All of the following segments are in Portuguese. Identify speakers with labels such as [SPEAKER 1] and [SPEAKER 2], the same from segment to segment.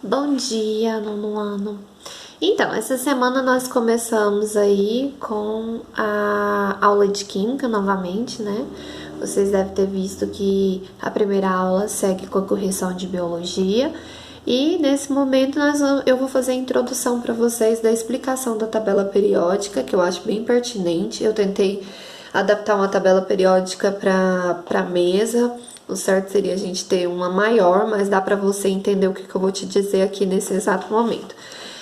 [SPEAKER 1] Bom dia, nono ano. Então, essa semana nós começamos aí com a aula de Química novamente, né? Vocês devem ter visto que a primeira aula segue com a correção de Biologia. E nesse momento eu vou fazer a introdução para vocês da explicação da tabela periódica, que eu acho bem pertinente. Eu tentei adaptar uma tabela periódica para mesa. O certo seria a gente ter uma maior, mas dá para você entender o que eu vou te dizer aqui nesse exato momento.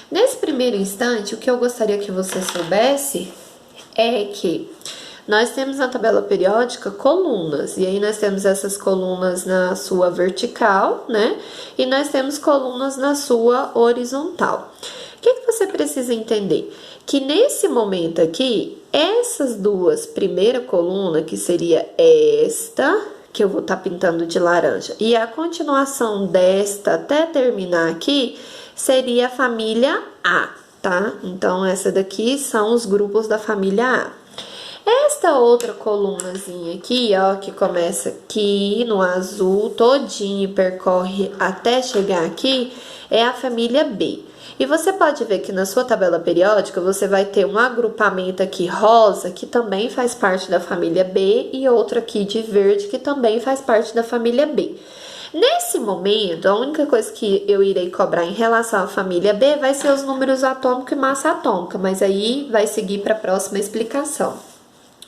[SPEAKER 1] Nesse primeiro instante, o que eu gostaria que você soubesse é que nós temos na tabela periódica colunas, e aí nós temos essas colunas na sua vertical, né? E nós temos colunas na sua horizontal. O que você precisa entender? Que nesse momento aqui, essas duas primeiras colunas, que seria esta, que eu vou estar pintando de laranja, e a continuação desta até terminar aqui, seria a família A, tá? Então, essa daqui são os grupos da família A. Esta outra colunazinha aqui, ó, que começa aqui no azul, todinho e percorre até chegar aqui, é a família B. E você pode ver que na sua tabela periódica você vai ter um agrupamento aqui rosa, que também faz parte da família B, e outro aqui de verde, que também faz parte da família B. Nesse momento, a única coisa que eu irei cobrar em relação à família B vai ser os números atômicos e massa atômica, mas aí vai seguir para a próxima explicação.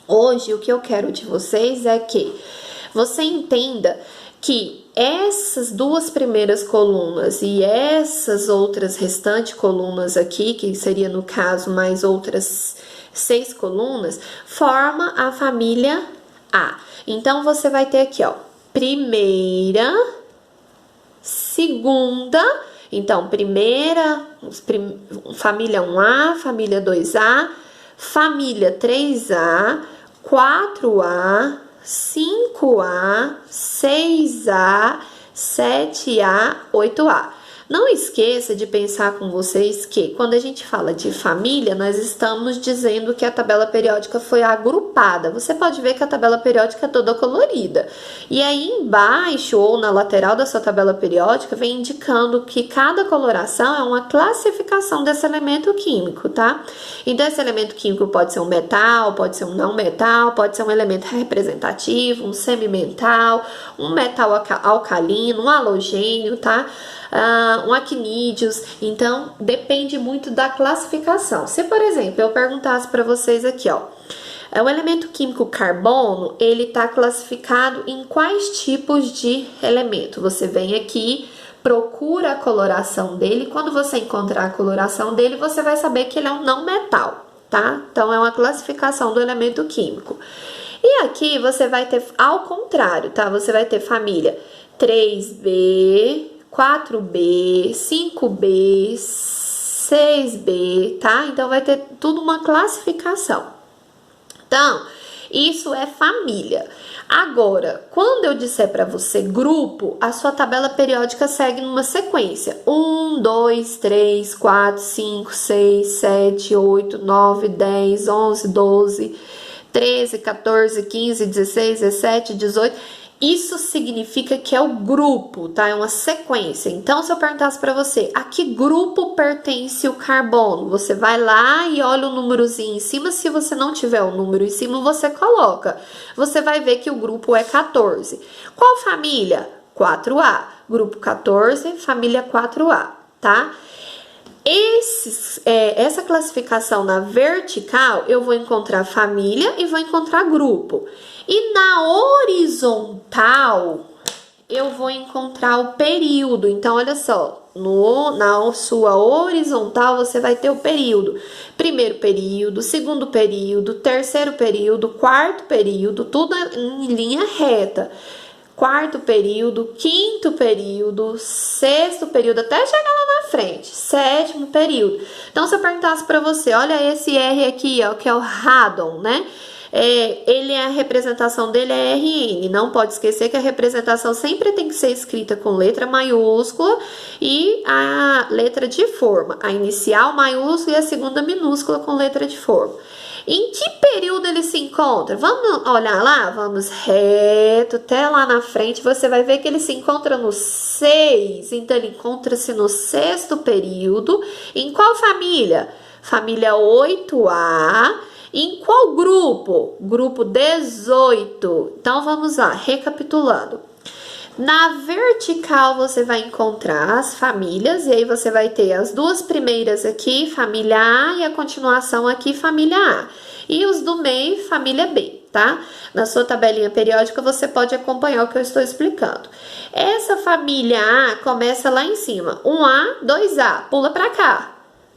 [SPEAKER 1] Hoje, o que eu quero de vocês é que você entenda que essas duas primeiras colunas e essas outras restantes colunas aqui, que seria no caso mais outras 6 colunas, forma a família A. Então, você vai ter aqui, ó, primeira, segunda, então, primeira, família 1A, família 2A, família 3A, 4A, 5A, 6A, 7A, 8A. Não esqueça de pensar com vocês que quando a gente fala de família, nós estamos dizendo que a tabela periódica foi agrupada. Você pode ver que a tabela periódica é toda colorida. E aí embaixo ou na lateral da sua tabela periódica vem indicando que cada coloração é uma classificação desse elemento químico, tá? Então esse elemento químico pode ser um metal, pode ser um não metal, pode ser um elemento representativo, um semimetal, um metal alcalino, um halogênio, tá? Um actinídeos, então depende muito da classificação. Se, por exemplo, eu perguntasse para vocês aqui, ó, o elemento químico carbono, ele está classificado em quais tipos de elemento? Você vem aqui, procura a coloração dele, quando você encontrar a coloração dele, você vai saber que ele é um não metal, tá? Então, é uma classificação do elemento químico. E aqui você vai ter, ao contrário, tá? Você vai ter família 3B, 4B, 5B, 6B, tá? Então, vai ter tudo uma classificação. Então, isso é família. Agora, quando eu disser para você grupo, a sua tabela periódica segue numa sequência. 1, 2, 3, 4, 5, 6, 7, 8, 9, 10, 11, 12, 13, 14, 15, 16, 17, 18... Isso significa que é o grupo, tá? É uma sequência. Então, se eu perguntasse para você, a que grupo pertence o carbono? Você vai lá e olha o númerozinho em cima. Se você não tiver o número em cima, você coloca. Você vai ver que o grupo é 14. Qual família? 4A. Grupo 14, família 4A, tá? Essa classificação na vertical, eu vou encontrar família e vou encontrar grupo. E na horizontal, eu vou encontrar o período. Então, olha só, na sua horizontal, você vai ter o período. Primeiro período, segundo período, terceiro período, quarto período, tudo em linha reta. Quarto período, quinto período, sexto período, até chegar lá na frente, sétimo período. Então, se eu perguntasse para você, olha esse R aqui, ó, que é o radon, né? A representação dele é RN. Não pode esquecer que a representação sempre tem que ser escrita com letra maiúscula e a letra de forma. A inicial maiúscula e a segunda minúscula com letra de forma. Em que período ele se encontra? Vamos olhar lá? Vamos reto até lá na frente. Você vai ver que ele se encontra no 6. Então, ele encontra-se no 6º período. Em qual família? Família 8A. Em qual grupo? Grupo 18. Então, vamos lá, recapitulando. Na vertical, você vai encontrar as famílias, e aí você vai ter as duas primeiras aqui, família A, e a continuação aqui, família A. E os do meio, família B, tá? Na sua tabelinha periódica, você pode acompanhar o que eu estou explicando. Essa família A começa lá em cima, 1A, 2A, pula para cá.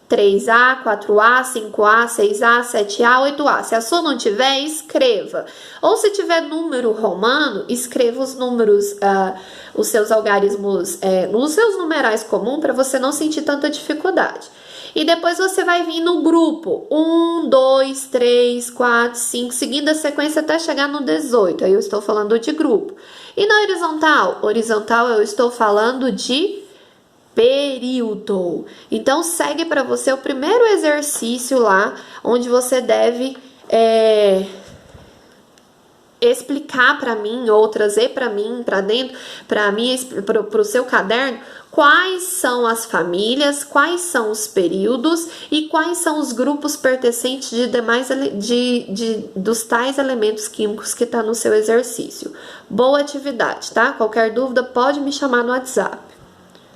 [SPEAKER 1] 3A, 4A, 5A, 6A, 7A, 8A. Se a sua não tiver, escreva. Ou se tiver número romano, escreva os números, os seus algarismos, nos seus numerais comuns, para você não sentir tanta dificuldade. E depois você vai vir no grupo 1, 2, 3, 4, 5, seguindo a sequência até chegar no 18. Aí eu estou falando de grupo. E na horizontal? Horizontal eu estou falando de período. Então, segue para você o primeiro exercício lá, onde você deve explicar para mim, ou trazer para mim, para dentro, para o seu caderno, quais são as famílias, quais são os períodos e quais são os grupos pertencentes dos tais elementos químicos que está no seu exercício. Boa atividade, tá? Qualquer dúvida pode me chamar no WhatsApp.